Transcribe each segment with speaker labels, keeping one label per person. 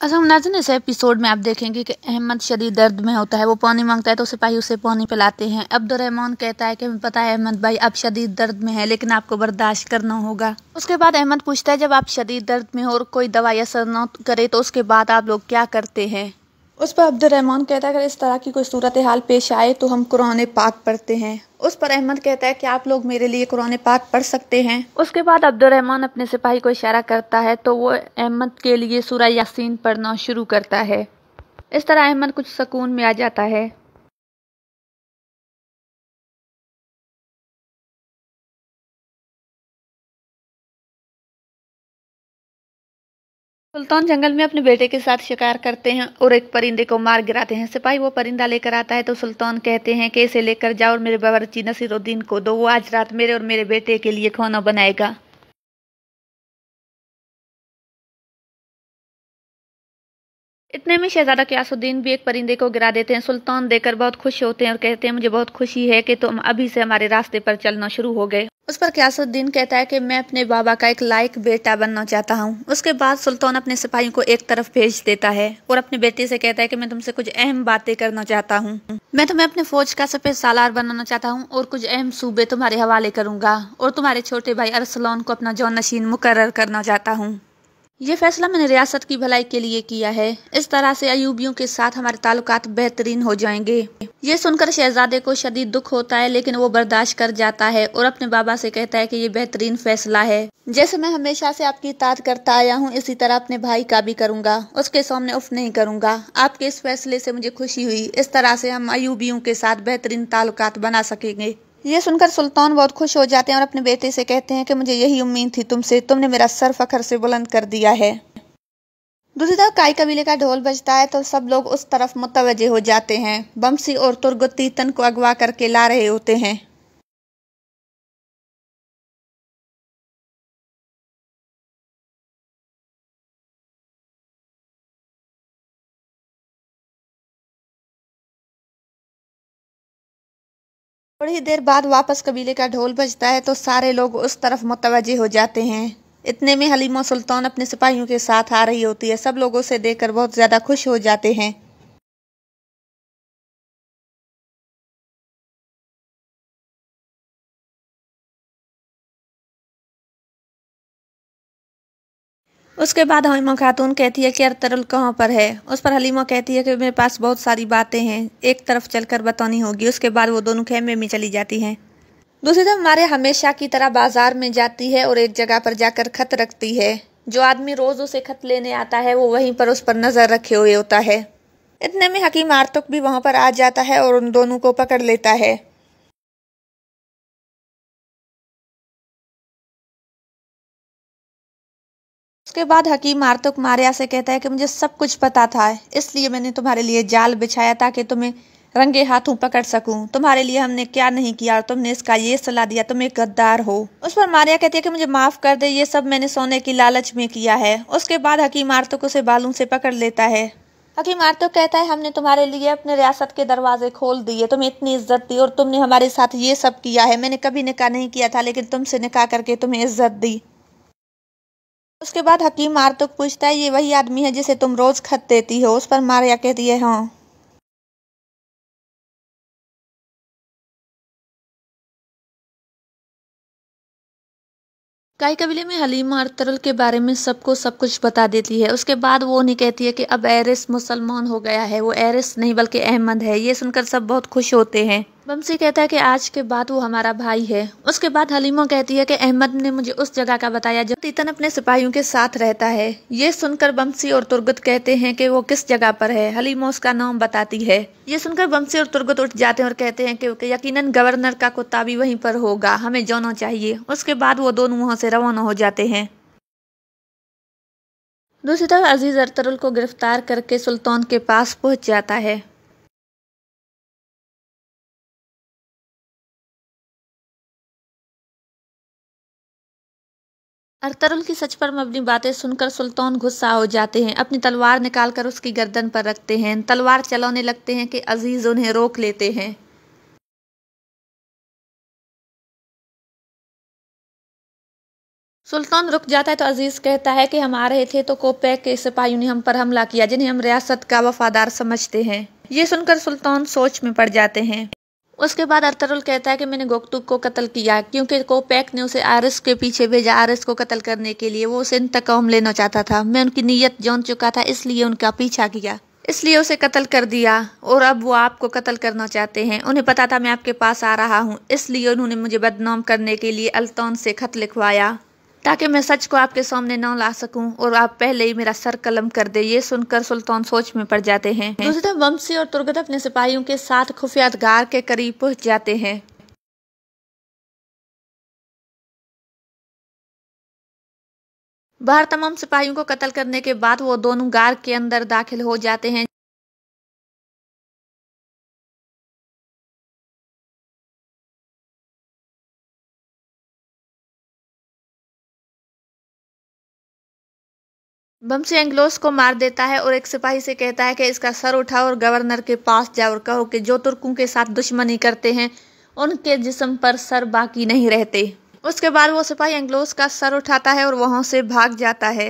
Speaker 1: अच्छा नाज़रीन, इस एपिसोड में आप देखेंगे कि अहमद शदीद दर्द में होता है। वो पानी मांगता है तो सिपाही उसे पानी पिलाते हैं। अब्दुर्रहमान कहता है कि हमें पता है अहमद भाई आप शदीद दर्द में है, लेकिन आपको बर्दाश्त करना होगा। उसके बाद अहमद पूछता है जब आप शदीद दर्द में हो और कोई दवाई असर न करे तो उसके बाद आप लोग क्या करते हैं। उस पर अब्दुर्रहमान कहता है अगर इस तरह की कोई सूरत हाल पेश आए तो हम कुरान पाक पढ़ते हैं। उस पर अहमद कहता है कि आप लोग मेरे लिए कुरान पाक पढ़ सकते हैं। उसके बाद अब्दुर्रहमान अपने सिपाही को इशारा करता है तो वो अहमद के लिए सूरह यासीन पढ़ना शुरू करता है। इस तरह अहमद कुछ सुकून में आ जाता है। सुल्तान जंगल में अपने बेटे के साथ शिकार करते हैं और एक परिंदे को मार गिराते हैं। सिपाही वो परिंदा लेकर आता है तो सुल्तान कहते हैं कि इसे लेकर जाओ और मेरे बावर्ची नसीरुद्दीन को दो, वो आज रात मेरे और मेरे बेटे के लिए खाना बनाएगा। इतने में शहजादा क़यासुद्दीन भी एक परिंदे को गिरा देते हैं। सुल्तान देखकर बहुत खुश होते हैं और कहते हैं मुझे बहुत खुशी है कि तुम अभी से हमारे रास्ते पर चलना शुरू हो गए। उस पर क़यासुद्दीन कहता है कि मैं अपने बाबा का एक लायक बेटा बनना चाहता हूँ। उसके बाद सुल्तान अपने सिपाहियों को एक तरफ भेज देता है और अपने बेटे से कहता है कि मैं तुमसे कुछ अहम बातें करना चाहता हूँ। मैं तुम्हें अपने फौज का सफेद सालार बनाना चाहता हूँ और कुछ अहम सूबे तुम्हारे हवाले करूंगा और तुम्हारे छोटे भाई अरसलान को अपना जौनशीन मुकर्रर करना चाहता हूँ। ये फैसला मैंने रियासत की भलाई के लिए किया है। इस तरह से अयूबियों के साथ हमारे ताल्लुकात बेहतरीन हो जाएंगे। ये सुनकर शहजादे को शदीद दुख होता है, लेकिन वो बर्दाश्त कर जाता है और अपने बाबा से कहता है कि ये बेहतरीन फैसला है। जैसे मैं हमेशा से आपकी इताअत करता आया हूँ, इसी तरह अपने भाई का भी करूंगा। उसके सामने उफ नहीं करूंगा। आपके इस फैसले से मुझे खुशी हुई। इस तरह से हम अयूबियों के साथ बेहतरीन ताल्लुकात बना सकेंगे। ये सुनकर सुल्तान बहुत खुश हो जाते हैं और अपने बेटे से कहते हैं कि मुझे यही उम्मीद थी तुमसे, तुमने मेरा सर फखर से बुलंद कर दिया है। दूसरी तरफ काई कबीले का ढोल बजता है तो सब लोग उस तरफ मुतवज्जे हो जाते हैं। बमसी और तुर्गुत तीतन को अगवा करके ला रहे होते हैं। थोड़ी ही देर बाद वापस कबीले का ढोल बजता है तो सारे लोग उस तरफ मुतवज्जे हो जाते हैं। इतने में हलीमा सुल्तान अपने सिपाहियों के साथ आ रही होती है। सब लोग उसे देखकर बहुत ज्यादा खुश हो जाते हैं। उसके बाद हलीमा खातून कहती है कि अरतुरुल कहाँ पर है। उस पर हलीमा कहती है कि मेरे पास बहुत सारी बातें हैं, एक तरफ चलकर बतानी होगी। उसके बाद वो दोनों खेमे में चली जाती हैं। दूसरी तरफ मारे हमेशा की तरह बाजार में जाती है और एक जगह पर जाकर खत रखती है। जो आदमी रोज उसे खत लेने आता है वो वहीं पर उस पर नजर रखे हुए होता है। इतने में हकीम आर्तुक भी वहां पर आ जाता है और उन दोनों को पकड़ लेता है। उसके बाद हकीम आर्तुक मारिया से कहता है कि मुझे सब कुछ पता था, इसलिए मैंने तुम्हारे लिए जाल बिछाया ताकि तुम्हें रंगे हाथों पकड़ सकूं। तुम्हारे लिए हमने क्या नहीं किया और तुमने इसका ये सलाह दिया, तुम एक गद्दार हो। उस पर मारिया कहती है कि मुझे माफ कर दे, ये सब मैंने सोने की लालच में किया है। उसके बाद हकीम आर्तुक उसे बालों से पकड़ लेता है। हकीम आर्तुक कहता है हमने तुम्हारे लिए अपने रियासत के दरवाजे खोल दिए, तुम्हें इतनी इज्जत दी और तुमने हमारे साथ ये सब किया है। मैंने कभी निकाह नहीं किया था, लेकिन तुमसे निकाह करके तुम्हें इज्जत दी। उसके बाद हकीम आर्तुक पूछता है ये वही आदमी है जिसे तुम रोज खत देती हो। उस पर मारिया कहती है हाँ। काई कबीले में हलीमा अरतुरुल के बारे में सबको सब कुछ बता देती है। उसके बाद वो उन्हें कहती है कि अब एरिस मुसलमान हो गया है। वो एरिस नहीं बल्कि अहमद है। ये सुनकर सब बहुत खुश होते हैं। बमसी कहता है कि आज के बाद वो हमारा भाई है। उसके बाद हलीमा कहती है कि अहमद ने मुझे उस जगह का बताया जब तीतन अपने सिपाहियों के साथ रहता है। ये सुनकर बमसी और तुर्गुत कहते हैं कि वो किस जगह पर है। हलीमा उसका नाम बताती है। ये सुनकर बमसी और तुर्गुत उठ जाते हैं और कहते हैं कि यकीनन गवर्नर का कुत्ता भी वहीं पर होगा, हमें जाना चाहिए। उसके बाद वो दोनों वहां से रवाना हो जाते हैं। दूसरी तरफ अजीज अरतुरुल को गिरफ्तार करके सुल्तान के पास पहुंच जाता है। अरतुरुल की सच पर मबनी बातें सुनकर सुल्तान गुस्सा हो जाते हैं। अपनी तलवार निकालकर उसकी गर्दन पर रखते हैं। तलवार चलाने लगते हैं कि अजीज उन्हें रोक लेते हैं। सुल्तान रुक जाता है तो अजीज कहता है कि हम आ रहे थे तो कोपैक के सिपाहियों ने हम पर हमला किया, जिन्हें हम रियासत का वफादार समझते हैं। ये सुनकर सुल्तान सोच में पड़ जाते हैं। उसके बाद अर्तुगरुल कहता है कि मैंने गोकतुक को कत्ल किया, क्योंकि कोपैक ने उसे आरिस के पीछे भेजा आरिस को कत्ल करने के लिए। वो उसे इंतकाम लेना चाहता था। मैं उनकी नीयत जान चुका था, इसलिए उनका पीछा किया, इसलिए उसे कत्ल कर दिया। और अब वो आपको कत्ल करना चाहते हैं। उन्हें पता था मैं आपके पास आ रहा हूँ, इसलिए उन्होंने मुझे बदनाम करने के लिए अल्तान से खत लिखवाया, ताकि मैं सच को आपके सामने न ला सकूं और आप पहले ही मेरा सर कलम कर दे। ये सुनकर सुल्तान सोच में पड़ जाते हैं। दूसरी तरफ वम्शी और तुर्गत अपने सिपाहियों के साथ खुफिया गार के करीब पहुंच जाते हैं। बाहर तमाम सिपाहियों को कत्ल करने के बाद वो दोनों गार के अंदर दाखिल हो जाते हैं। वम्शी एंग्लोस को मार देता है और एक सिपाही से कहता है कि इसका सर उठाओ और गवर्नर के पास जाओ और कहो कि जो तुर्कों के साथ दुश्मनी करते हैं उनके जिस्म पर सर बाकी नहीं रहते। उसके बाद वो सिपाही एंग्लोस का सर उठाता है और वहां से भाग जाता है।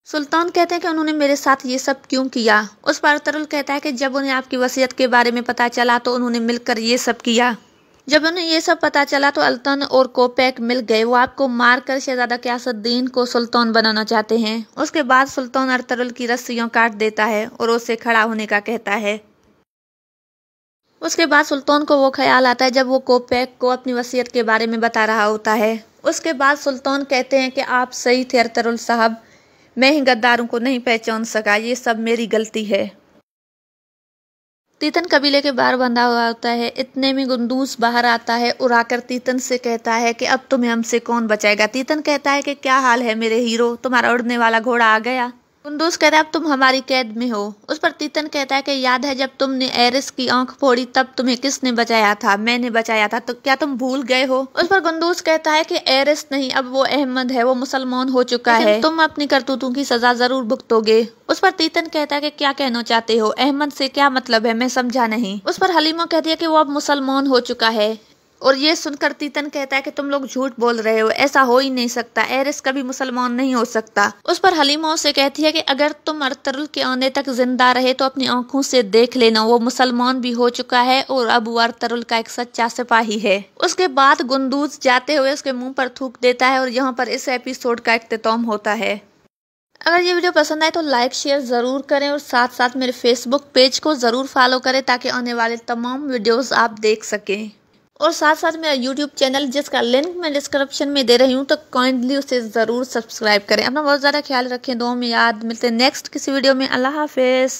Speaker 1: सुल्तान कहते हैं कि उन्होंने मेरे साथ ये सब क्यों किया। उस पर अर्तुगरुल कहता है कि जब उन्हें आपकी वसीयत के बारे में पता चला तो उन्होंने मिलकर ये सब किया। जब उन्हें ये सब पता चला तो अल्तान और कोपैक मिल गए। वो आपको मारकर शहजादा गियासुद्दीन को सुल्तान बनाना चाहते हैं। उसके बाद सुल्तान अर्तुगरुल की रस्सियां काट देता है और उसे खड़ा होने का कहता है। उसके बाद सुल्तान को वो ख्याल आता है जब वो कोपैक को अपनी वसीयत के बारे में बता रहा होता है। उसके बाद सुल्तान कहते हैं कि आप सही थे अर्तुगरुल साहब, मैं ही गद्दारों को नहीं पहचान सका, ये सब मेरी गलती है। तीतन कबीले के बाहर बंधा हुआ होता है। इतने में गुंदूस बाहर आता है और आकर तीतन से कहता है कि अब तुम्हें हमसे कौन बचाएगा। तीतन कहता है कि क्या हाल है मेरे हीरो, तुम्हारा उड़ने वाला घोड़ा आ गया। गुंदूस कहता है अब तुम हमारी कैद में हो। उस पर तीतन कहता है कि याद है जब तुमने एरिस की आंख फोड़ी तब तुम्हें किसने बचाया था? मैंने बचाया था, तो क्या तुम भूल गए हो? उस पर गुंदूस कहता है कि एरिस नहीं, अब वो अहमद है, वो मुसलमान हो चुका है, तुम अपनी करतूतों की सजा जरूर भुगतोगे। उस पर तीतन कहता है कि क्या कहना चाहते हो, अहमद से क्या मतलब है, मैं समझा नहीं। उस पर हलीमा कहती है कि वो अब मुसलमान हो चुका है। और ये सुनकर तीतन कहता है कि तुम लोग झूठ बोल रहे हो, ऐसा हो ही नहीं सकता, एरिस कभी मुसलमान नहीं हो सकता। उस पर हलीमा उसे कहती है कि अगर तुम अर्तुगरुल के आने तक जिंदा रहे तो अपनी आंखों से देख लेना, वो मुसलमान भी हो चुका है और अब वो अर्तुगरुल का एक सच्चा सिपाही है। उसके बाद गुंदूस जाते हुए उसके मुंह पर थूक देता है और यहाँ पर इस एपिसोड का इख्तिताम होता है। अगर ये वीडियो पसंद आए तो लाइक शेयर ज़रूर करें और साथ साथ मेरे फेसबुक पेज को ज़रूर फॉलो करें ताकि आने वाले तमाम वीडियोस आप देख सकें। और साथ साथ मेरा यूट्यूब चैनल जिसका लिंक मैं डिस्क्रिप्शन में दे रही हूँ, तो काइंडली उसे ज़रूर सब्सक्राइब करें। अपना बहुत ज़्यादा ख्याल रखें, दुआ में याद। मिलते हैं नेक्स्ट किसी वीडियो में। अल्लाह हाफिज़।